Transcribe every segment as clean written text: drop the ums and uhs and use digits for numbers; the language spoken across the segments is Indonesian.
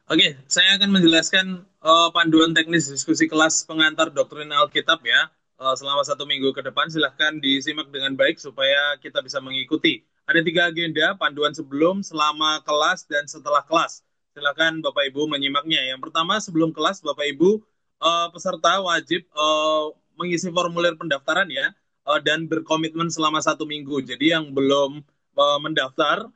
Oke, saya akan menjelaskan panduan teknis diskusi kelas pengantar doktrin Alkitab ya. Selama 1 minggu ke depan, silahkan disimak dengan baik supaya kita bisa mengikuti. Ada 3 agenda, panduan sebelum, selama kelas, dan setelah kelas. Silahkan Bapak Ibu menyimaknya. Yang pertama, sebelum kelas, Bapak Ibu peserta wajib mengisi formulir pendaftaran ya, dan berkomitmen selama 1 minggu. Jadi yang belum mendaftar,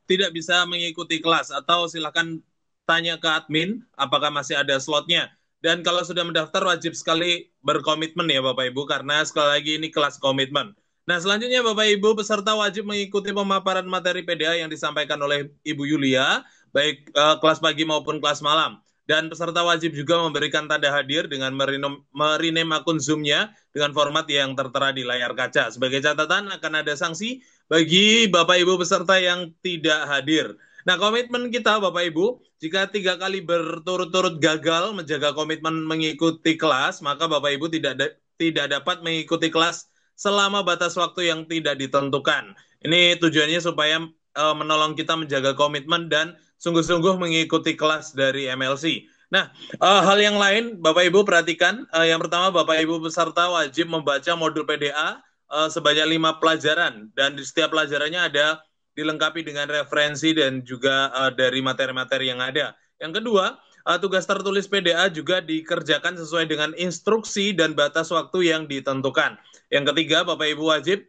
tidak bisa mengikuti kelas atau silakan tanya ke admin apakah masih ada slotnya. Dan kalau sudah mendaftar wajib sekali berkomitmen ya Bapak Ibu karena sekali lagi ini kelas komitmen. Nah, selanjutnya Bapak Ibu peserta wajib mengikuti pemaparan materi PDA yang disampaikan oleh Ibu Yulia, baik kelas pagi maupun kelas malam. Dan peserta wajib juga memberikan tanda hadir dengan merename akun Zoom-nya dengan format yang tertera di layar kaca. Sebagai catatan akan ada sanksi bagi Bapak Ibu peserta yang tidak hadir. Nah, komitmen kita Bapak Ibu, jika 3 kali berturut-turut gagal menjaga komitmen mengikuti kelas, maka Bapak Ibu tidak dapat mengikuti kelas selama batas waktu yang tidak ditentukan. Ini tujuannya supaya menolong kita menjaga komitmen dan sungguh-sungguh mengikuti kelas dari MLC. Nah, hal yang lain Bapak Ibu perhatikan, yang pertama Bapak Ibu peserta wajib membaca modul PDA sebanyak 5 pelajaran dan di setiap pelajarannya ada dilengkapi dengan referensi dan juga dari materi-materi yang ada. Yang kedua, tugas tertulis PDA juga dikerjakan sesuai dengan instruksi dan batas waktu yang ditentukan. Yang ketiga, Bapak Ibu wajib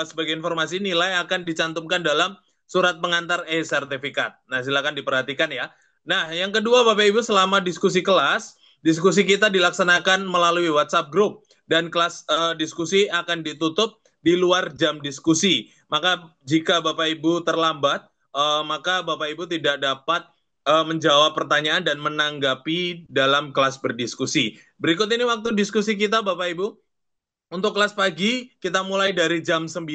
sebagai informasi nilai akan dicantumkan dalam surat pengantar e-sertifikat. Nah, silakan diperhatikan ya. Nah, yang kedua Bapak Ibu selama diskusi kelas, diskusi kita dilaksanakan melalui WhatsApp group dan kelas diskusi akan ditutup di luar jam diskusi. Maka jika Bapak Ibu terlambat, maka Bapak Ibu tidak dapat menjawab pertanyaan dan menanggapi dalam kelas berdiskusi. Berikut ini waktu diskusi kita Bapak Ibu. Untuk kelas pagi kita mulai dari jam 9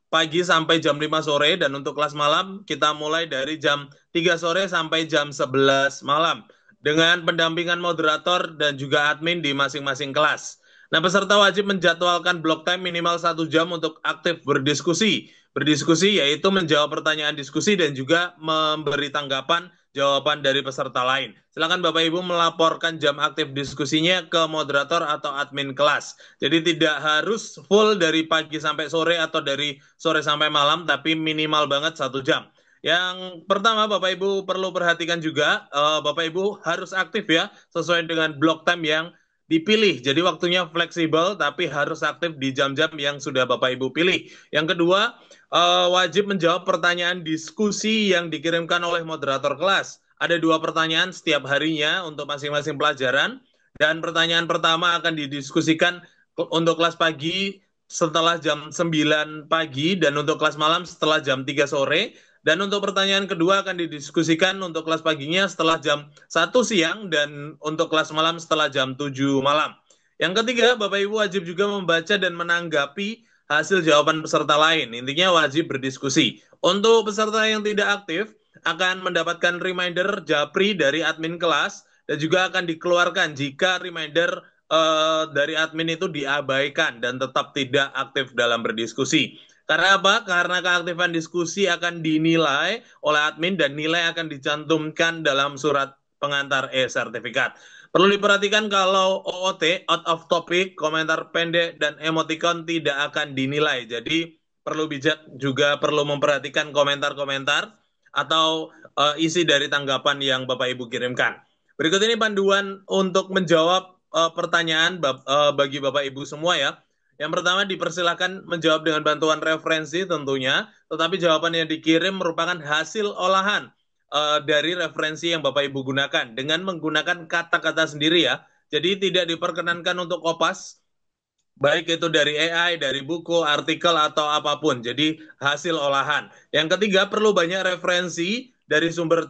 pagi sampai jam 5 sore dan untuk kelas malam kita mulai dari jam 3 sore sampai jam 11 malam dengan pendampingan moderator dan juga admin di masing-masing kelas. Nah, peserta wajib menjadwalkan block time minimal 1 jam untuk aktif berdiskusi. Berdiskusi yaitu menjawab pertanyaan diskusi dan juga memberi tanggapan jawaban dari peserta lain. Silakan Bapak Ibu melaporkan jam aktif diskusinya ke moderator atau admin kelas. Jadi tidak harus full dari pagi sampai sore atau dari sore sampai malam, tapi minimal banget 1 jam. Yang pertama Bapak Ibu perlu perhatikan juga, Bapak Ibu harus aktif ya, sesuai dengan block time yang dipilih. Jadi waktunya fleksibel, tapi harus aktif di jam-jam yang sudah Bapak Ibu pilih. Yang kedua, wajib menjawab pertanyaan diskusi yang dikirimkan oleh moderator kelas. Ada 2 pertanyaan setiap harinya untuk masing-masing pelajaran. Dan pertanyaan pertama akan didiskusikan untuk kelas pagi setelah jam 9 pagi dan untuk kelas malam setelah jam 3 sore. Dan untuk pertanyaan kedua akan didiskusikan untuk kelas paginya setelah jam 1 siang dan untuk kelas malam setelah jam 7 malam. Yang ketiga, Bapak Ibu wajib juga membaca dan menanggapi hasil jawaban peserta lain. Intinya wajib berdiskusi. Untuk peserta yang tidak aktif, akan mendapatkan reminder japri dari admin kelas dan juga akan dikeluarkan jika reminder dari admin itu diabaikan dan tetap tidak aktif dalam berdiskusi. Karena apa? Karena keaktifan diskusi akan dinilai oleh admin dan nilai akan dicantumkan dalam surat pengantar e-sertifikat. Perlu diperhatikan kalau OOT, out of topic, komentar pendek, dan emoticon tidak akan dinilai. Jadi perlu bijak juga perlu memperhatikan komentar-komentar atau isi dari tanggapan yang Bapak Ibu kirimkan. Berikut ini panduan untuk menjawab pertanyaan bagi Bapak Ibu semua ya. Yang pertama dipersilakan menjawab dengan bantuan referensi tentunya, tetapi jawaban yang dikirim merupakan hasil olahan dari referensi yang Bapak Ibu gunakan dengan menggunakan kata-kata sendiri ya. Jadi tidak diperkenankan untuk kopas, baik itu dari AI, dari buku, artikel, atau apapun. Jadi hasil olahan. Yang ketiga, perlu banyak referensi dari sumber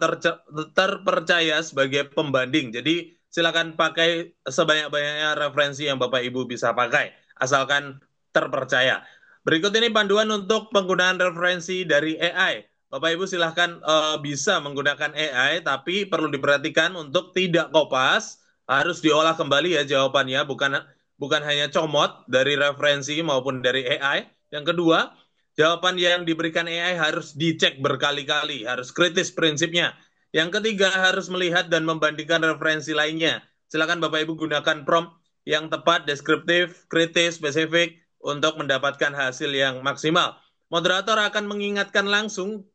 terpercaya sebagai pembanding. Jadi silakan pakai sebanyak-banyaknya referensi yang Bapak Ibu bisa pakai, asalkan terpercaya. Berikut ini panduan untuk penggunaan referensi dari AI. Bapak Ibu silahkan bisa menggunakan AI, tapi perlu diperhatikan untuk tidak kopas, harus diolah kembali ya jawabannya, bukan hanya comot dari referensi maupun dari AI. Yang kedua, jawaban yang diberikan AI harus dicek berkali-kali, harus kritis prinsipnya. Yang ketiga, harus melihat dan membandingkan referensi lainnya. Silakan Bapak Ibu gunakan prompt yang tepat, deskriptif, kritis, spesifik untuk mendapatkan hasil yang maksimal. Moderator akan mengingatkan langsung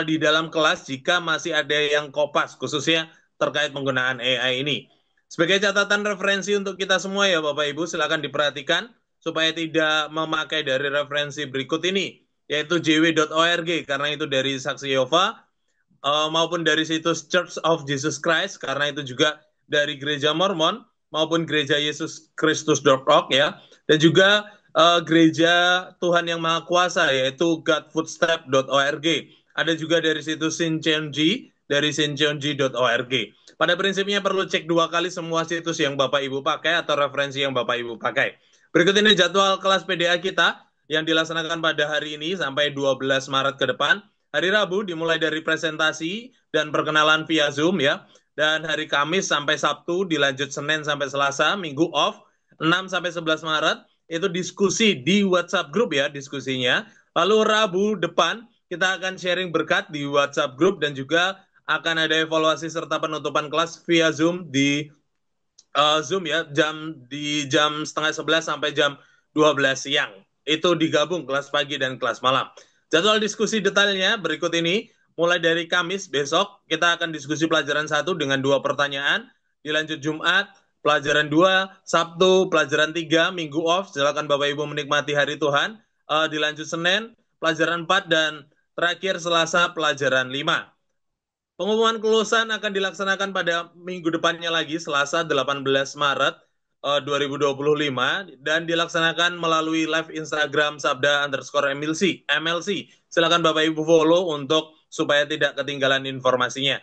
di dalam kelas jika masih ada yang kopas, khususnya terkait penggunaan AI ini. Sebagai catatan referensi untuk kita semua ya Bapak Ibu, silakan diperhatikan supaya tidak memakai dari referensi berikut ini, yaitu jw.org, karena itu dari Saksi Yehova, maupun dari situs Church of Jesus Christ, karena itu juga dari Gereja Mormon, maupun Gereja Yesus Kristus.org ya, dan juga Gereja Tuhan Yang Maha Kuasa, yaitu godfootstep.org. Ada juga dari situs Shincheonji, dari shincheonji.org. Pada prinsipnya perlu cek 2 kali semua situs yang Bapak Ibu pakai atau referensi yang Bapak Ibu pakai. Berikut ini jadwal kelas PDA kita yang dilaksanakan pada hari ini sampai 12 Maret ke depan. Hari Rabu dimulai dari presentasi dan perkenalan via Zoom ya. Dan hari Kamis sampai Sabtu dilanjut Senin sampai Selasa, Minggu off. 6 sampai 11 Maret itu diskusi di WhatsApp group ya diskusinya. Lalu Rabu depan kita akan sharing berkat di WhatsApp group dan juga akan ada evaluasi serta penutupan kelas via Zoom di Zoom ya, di jam setengah 11 sampai jam 12 siang. Itu digabung kelas pagi dan kelas malam. Jadwal diskusi detailnya berikut ini. Mulai dari Kamis besok, kita akan diskusi pelajaran 1 dengan 2 pertanyaan. Dilanjut Jumat, pelajaran 2, Sabtu, pelajaran 3, Minggu off. Silakan Bapak Ibu menikmati hari Tuhan. Dilanjut Senin, pelajaran 4, dan terakhir Selasa, pelajaran 5. Pengumuman kelulusan akan dilaksanakan pada minggu depannya lagi, Selasa 18 Maret 2025, dan dilaksanakan melalui live Instagram Sabda_MLC. Silakan Bapak Ibu follow untuk supaya tidak ketinggalan informasinya.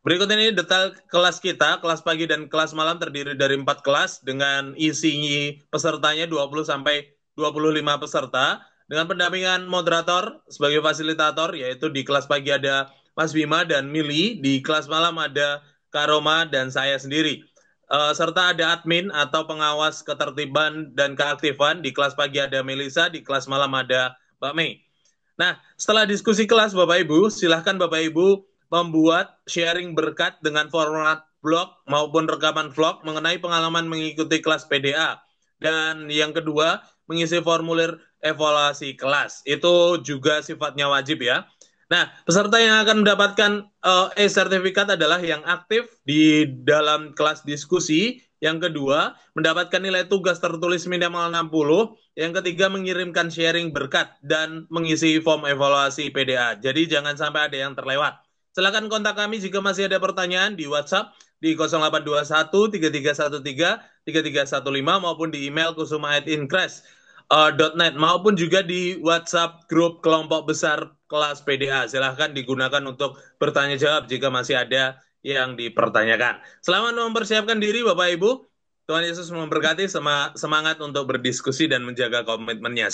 Berikut ini detail kelas kita, kelas pagi dan kelas malam terdiri dari 4 kelas dengan isi pesertanya 20 sampai 25 peserta dengan pendampingan moderator sebagai fasilitator, yaitu di kelas pagi ada Mas Bima dan Mili, di kelas malam ada Kak Roma dan saya sendiri. Serta ada admin atau pengawas ketertiban dan keaktifan, di kelas pagi ada Melisa, di kelas malam ada Mbak Mei. Nah, setelah diskusi kelas Bapak Ibu, silahkan Bapak Ibu membuat sharing berkat dengan format blog maupun rekaman vlog mengenai pengalaman mengikuti kelas PDA. Dan yang kedua, mengisi formulir evaluasi kelas. Itu juga sifatnya wajib ya. Nah, peserta yang akan mendapatkan e-sertifikat adalah yang aktif di dalam kelas diskusi. Yang kedua, mendapatkan nilai tugas tertulis minimal 60. Yang ketiga, mengirimkan sharing berkat dan mengisi form evaluasi PDA. Jadi jangan sampai ada yang terlewat. Silakan kontak kami jika masih ada pertanyaan di WhatsApp di 0821 3313 3315 maupun di email kusuma@incres.net maupun juga di WhatsApp grup kelompok besar kelas PDA. Silahkan digunakan untuk bertanya jawab jika masih ada yang dipertanyakan. Selamat mempersiapkan diri Bapak Ibu. Tuhan Yesus memberkati, semangat untuk berdiskusi dan menjaga komitmennya.